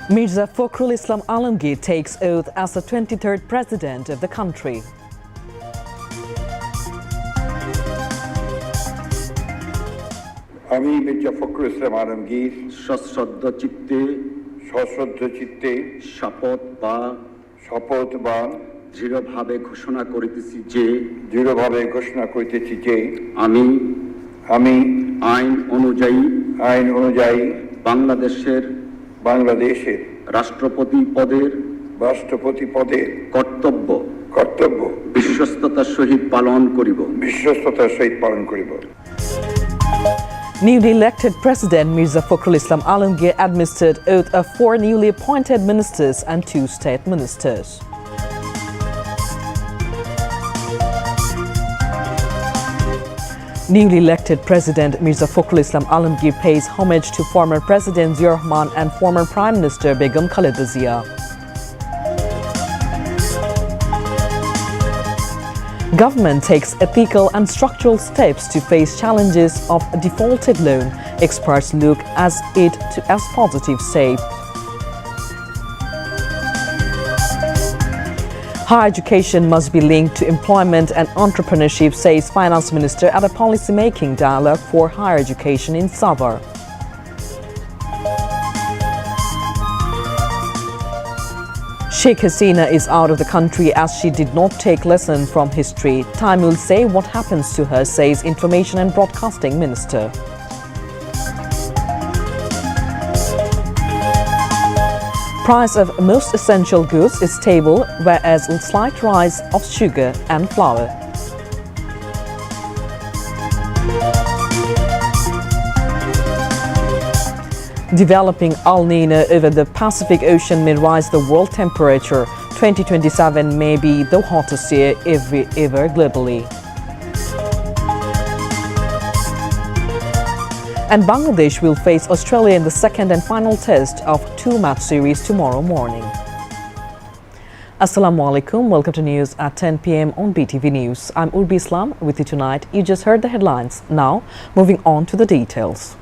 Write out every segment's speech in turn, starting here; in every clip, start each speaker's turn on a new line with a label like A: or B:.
A: Mirza Fakhrul Islam Alamgir takes oath as the 23rd president of the country.
B: আমি মির্জা ফখরুল ইসলাম আলমগীর
C: সশ্রদ্ধ
B: চিত্তে
C: শপথ বা দৃঢ়ভাবে ঘোষণা করিতেছি যে আমি আইন অনুযায়ী বাংলাদেশের রাষ্ট্রপতি পদের কর্তব্য বিশ্বস্ততার সহিত পালন করিব।
A: Newly elected President Mirza Fakhrul Islam Alamgir administered oath of 4 newly appointed ministers and 2 state ministers. Newly elected President Mirza Fakhrul Islam Alamgir pays homage to former President Ziaur Rahman and former Prime Minister Begum Khaleda Zia. Government takes ethical and structural steps to face challenges of a defaulted loan. Experts look as positive, say. Higher education must be linked to employment and entrepreneurship, says Finance Minister at a policy-making dialogue for higher education in Savar. Sheikh Hasina is out of the country as she did not take lesson from history. Time will say what happens to her, says Information and Broadcasting Minister. Price of most essential goods is stable, whereas a slight rise of sugar and flour. Developing El Nino over the Pacific Ocean may rise the world temperature. 2027 may be the hottest year ever globally. And Bangladesh will face Australia in the second and final test of 2-match series tomorrow morning. Assalamu alaikum. Welcome to news at 10 p.m. on BTV News. I'm Urbi Islam with you tonight. You just heard the headlines. Now, moving on to the details.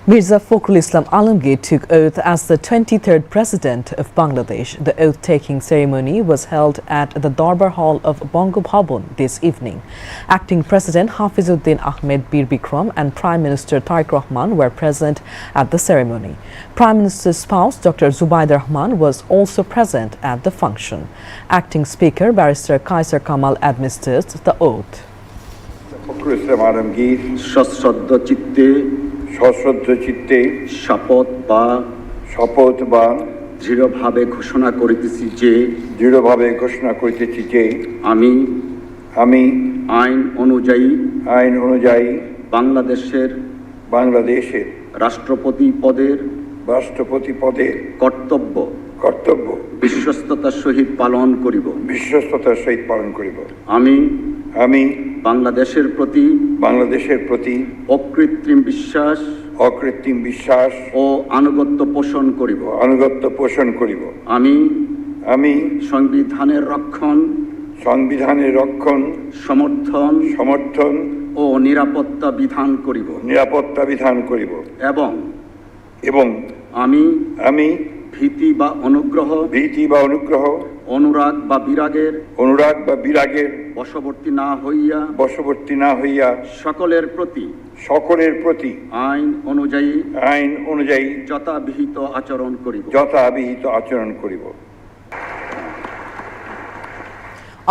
A: Mirza Fakhrul Islam Alamgir took oath as the 23rd president of Bangladesh. The oath-taking ceremony was held at the Darbar Hall of Bangabhavan this evening. Acting President Hafizuddin Ahmed Bir Bikram and Prime Minister Tariq Rahman were present at the ceremony. Prime Minister's spouse Dr. Zubaida Rahman was also present at the function. Acting Speaker Barrister Kaiser Kamal administered the oath.
B: Fakhrul Islam Alamgir
C: সশ্রদ্ধ চিত্তে শপথ বা দৃঢ়ভাবে ঘোষণা করিতেছি যে আমি আইন অনুযায়ী বাংলাদেশের রাষ্ট্রপতি পদের কর্তব্য বিশ্বস্ততার সহিত পালন করিব। আমি বাংলাদেশের প্রতি অকৃত্রিম বিশ্বাস ও আনুগত্য পোষণ করিব। আমি সংবিধানের রক্ষণ সমর্থন ও নিরাপত্তা বিধান করিব এবং আমি ভীতি বা অনুগ্রহ অনুরাগ বা বিরাগের বশবর্তী না হইয়া সকলের প্রতি আইন অনুযায়ী যথাবিহিত আচরণ করিব।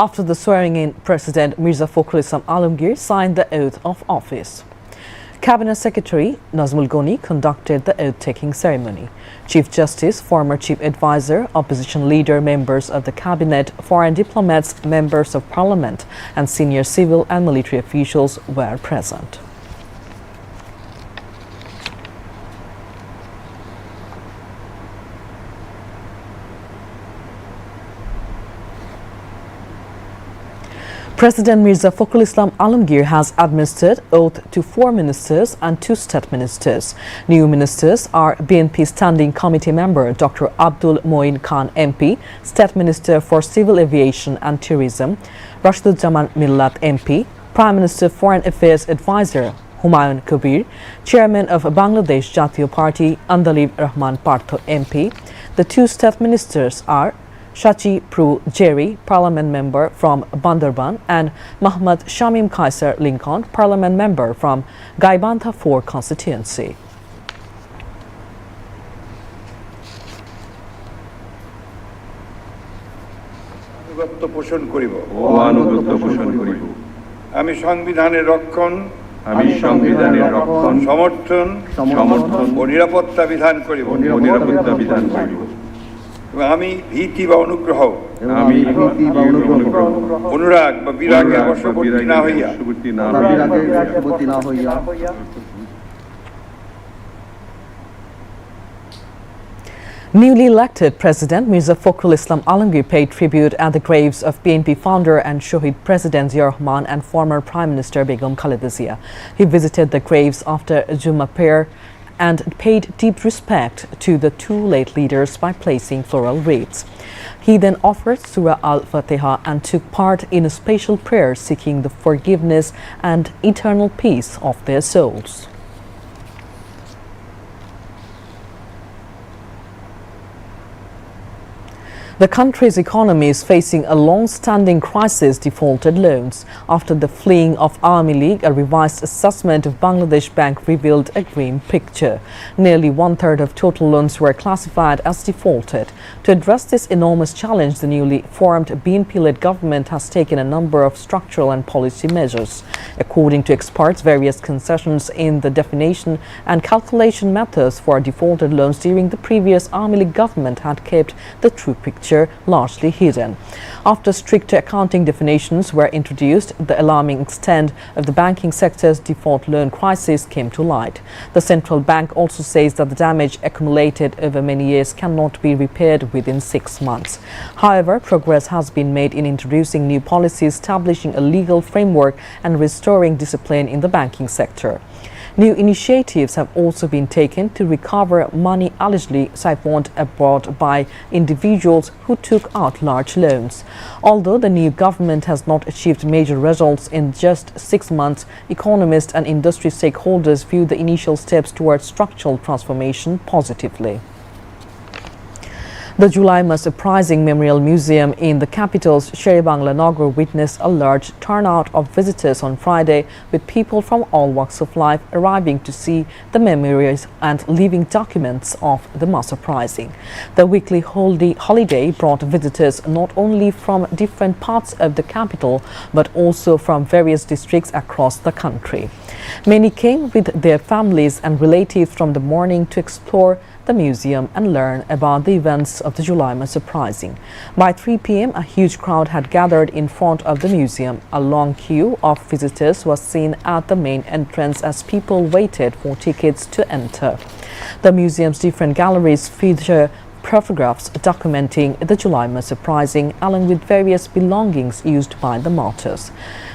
A: After the swearing-in, President Mirza Fakhrul Islam Alamgir signed the oath of office. Cabinet Secretary Nazmul Goni conducted the oath-taking ceremony. Chief Justice, former Chief Advisor, opposition leader, members of the Cabinet, foreign diplomats, members of Parliament and senior civil and military officials were present. President Mirza Fakhrul Islam Alamgir has administered oath to 4 ministers and 2 state ministers. New ministers are BNP Standing Committee member Dr. Abdul Moin Khan MP, State Minister for Civil Aviation and Tourism, Rashiduzzaman Millat MP, Prime Minister Foreign Affairs Advisor Humayun Kabir, Chairman of Bangladesh Jatiyo Party, Andalib Rahman Partho MP. The two state ministers are Shachi Pru Jerry, Parliament member from Bandarban, and Mohammad Shamim Kaiser Lincoln, Parliament member from Gaibandha 4 constituency.
B: আনুগত্য পোষণ করিব
D: ও আনুগত্য পোষণ করিব।
B: আমি সংবিধানের রক্ষণ
D: আমি সংবিধানের রক্ষণ,
B: সমর্থন ও নিরাপত্তা বিধান করিব
D: ও নিরাপত্তা বিধান করিব।
B: এবং আমি ভীতি বা অনুগ্রহ
D: আমি ভীতি বা অনুগ্রহ,
B: অনুরাগ বা বিরাগের বশবর্তী না হইয়া
D: বশবর্তী না হইয়া
A: Newly elected President Mirza Fakhrul Islam Alamgir paid tribute at the graves of BNP founder and Shohid President Zia Rahman and former Prime Minister Begum Khaleda Zia. He visited the graves after Jummah prayer and paid deep respect to the two late leaders by placing floral wreaths. He then offered Surah Al-Fatiha and took part in a special prayer seeking the forgiveness and eternal peace of their souls. The country's economy is facing a long-standing crisis, defaulted loans. After the fleeing of Army League, a revised assessment of Bangladesh Bank revealed a grim picture. Nearly one-third of total loans were classified as defaulted. To address this enormous challenge, the newly formed BNP-led government has taken a number of structural and policy measures. According to experts, various concessions in the definition and calculation methods for defaulted loans during the previous Army League government had kept the true picture largely hidden. After stricter accounting definitions were introduced, the alarming extent of the banking sector's default loan crisis came to light. The central bank also says that the damage accumulated over many years cannot be repaired within 6 months. However, progress has been made in introducing new policies, establishing a legal framework and restoring discipline in the banking sector. New initiatives have also been taken to recover money allegedly siphoned abroad by individuals who took out large loans. Although the new government has not achieved major results in just 6 months, economists and industry stakeholders view the initial steps towards structural transformation positively. The Julaimas Uprising Memorial Museum in the capital's Sher-e-Bangla Nagar witnessed a large turnout of visitors on Friday, with people from all walks of life arriving to see the memories and living documents of the mass uprising. The weekly holiday brought visitors not only from different parts of the capital, but also from various districts across the country. Many came with their families and relatives from the morning to explore the museum and learn about the events of the Julaimas Uprising. By 3 p.m., a huge crowd had gathered in front of the museum. A long queue of visitors was seen at the main entrance as people waited for tickets to enter. The museum's different galleries feature photographs documenting the Julaimas Uprising along with various belongings used by the martyrs.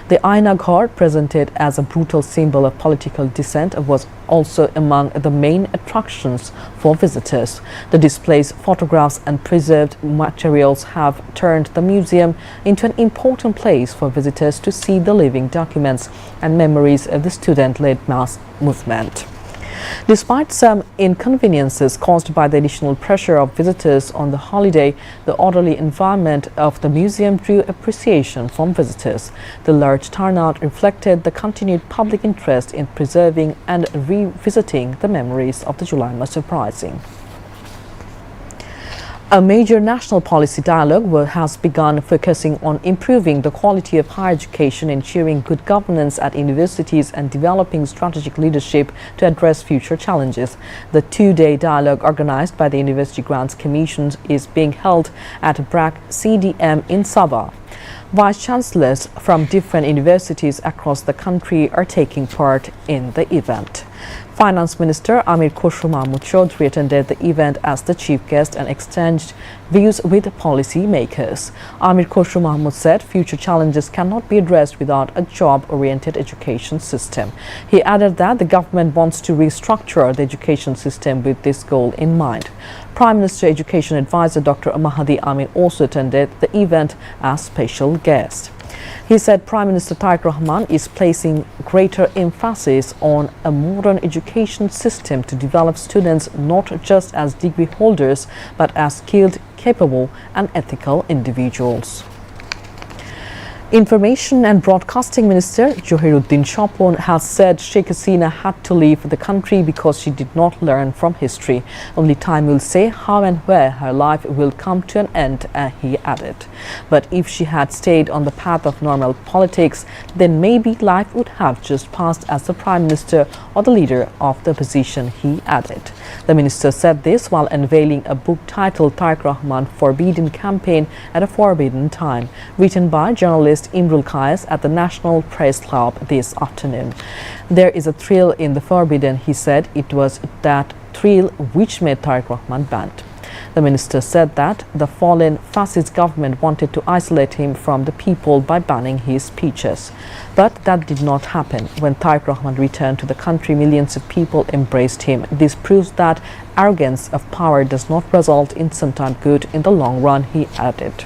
A: The Aina Ghar, presented as a brutal symbol of political dissent, was also among the main attractions for visitors. The displays, photographs and preserved materials have turned the museum into an important place for visitors to see the living documents and memories of the student-led mass movement. Despite some inconveniences caused by the additional pressure of visitors on the holiday, the orderly environment of the museum drew appreciation from visitors. The large turnout reflected the continued public interest in preserving and revisiting the memories of the Julaimas Uprising. A major national policy dialogue has begun focusing on improving the quality of higher education, ensuring good governance at universities and developing strategic leadership to address future challenges. The two-day dialogue organized by the University Grants Commission is being held at BRAC CDM in Sabah. Vice-chancellors from different universities across the country are taking part in the event. Finance Minister Amir Khosrow Mahmood Chaudhry attended the event as the chief guest and exchanged views with policy makers. Amir Khosrow Mahmood said future challenges cannot be addressed without a job-oriented education system. He added that the government wants to restructure the education system with this goal in mind. Prime Minister Education Advisor Dr. Mahdi Amin also attended the event as special guest. He said Prime Minister Tariq Rahman is placing greater emphasis on a modern education system to develop students not just as degree holders but as skilled, capable and ethical individuals. Information and Broadcasting Minister Johiruddin Shopon has said Sheikh Hasina had to leave the country because she did not learn from history. Only time will say how and where her life will come to an end, he added. But if she had stayed on the path of normal politics, then maybe life would have just passed as the Prime Minister or the leader of the opposition, he added. The minister said this while unveiling a book titled Tariq Rahman Forbidden Campaign at a Forbidden Time, written by journalist Imrul Qais at the National Press Club this afternoon. There is a thrill in the forbidden, he said. It was that thrill which made Tariq Rahman banned. The minister said that the fallen fascist government wanted to isolate him from the people by banning his speeches. But that did not happen. When Tariq Rahman returned to the country, millions of people embraced him. This proves that arrogance of power does not result in sometime good in the long run, he added.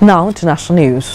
A: Now to national news.